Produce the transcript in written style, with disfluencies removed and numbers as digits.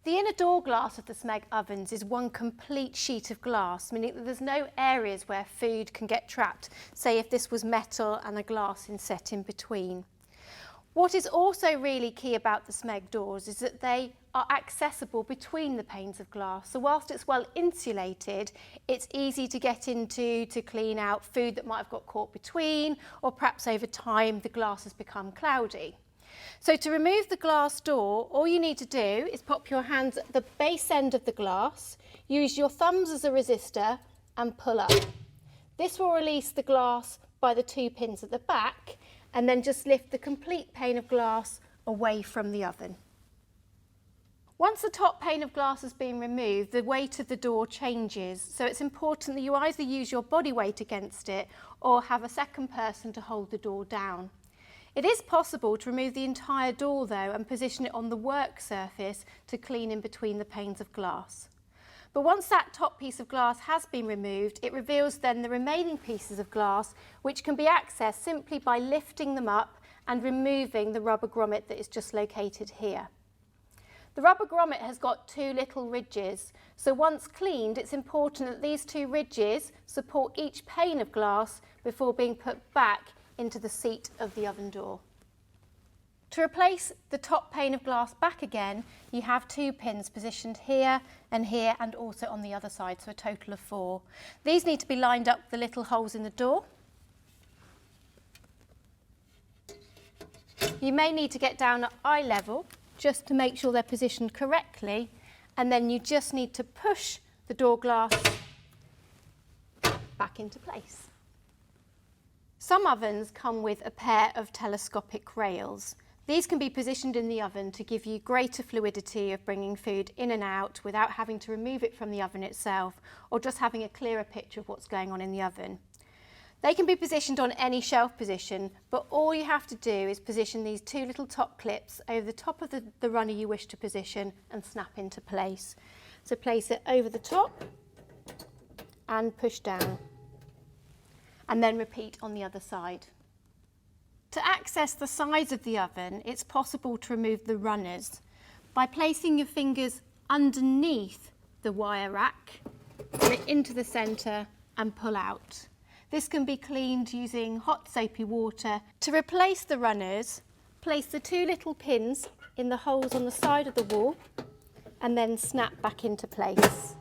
The inner door glass of the Smeg ovens is one complete sheet of glass, meaning that there's no areas where food can get trapped, say if this was metal and a glass inset in between. What is also really key about the Smeg doors is that they are accessible between the panes of glass. So whilst it's well insulated, it's easy to get into to clean out food that might have got caught between, or perhaps over time the glass has become cloudy. So to remove the glass door, all you need to do is pop your hands at the base end of the glass, use your thumbs as a resistor and pull up. This will release the glass by the 2 pins at the back, and then just lift the complete pane of glass away from the oven. Once the top pane of glass has been removed, the weight of the door changes, so it's important that you either use your body weight against it or have a second person to hold the door down. It is possible to remove the entire door though and position it on the work surface to clean in between the panes of glass. But once that top piece of glass has been removed, it reveals then the remaining pieces of glass, which can be accessed simply by lifting them up and removing the rubber grommet that is just located here. The rubber grommet has got 2 little ridges, so once cleaned, it's important that these 2 ridges support each pane of glass before being put back into the seat of the oven door. To replace the top pane of glass back again, you have 2 pins positioned here and also on the other side, so a total of 4. These need to be lined up with the little holes in the door. You may need to get down at eye level just to make sure they're positioned correctly, and then you just need to push the door glass back into place. Some ovens come with a pair of telescopic rails. These can be positioned in the oven to give you greater fluidity of bringing food in and out without having to remove it from the oven itself, or just having a clearer picture of what's going on in the oven. They can be positioned on any shelf position, but all you have to do is position these 2 little top clips over the top of the runner you wish to position and snap into place. So place it over the top and push down, and then repeat on the other side. To access the sides of the oven, it's possible to remove the runners by placing your fingers underneath the wire rack, bring it into the centre and pull out. This can be cleaned using hot soapy water. To replace the runners, place the 2 little pins in the holes on the side of the wall and then snap back into place.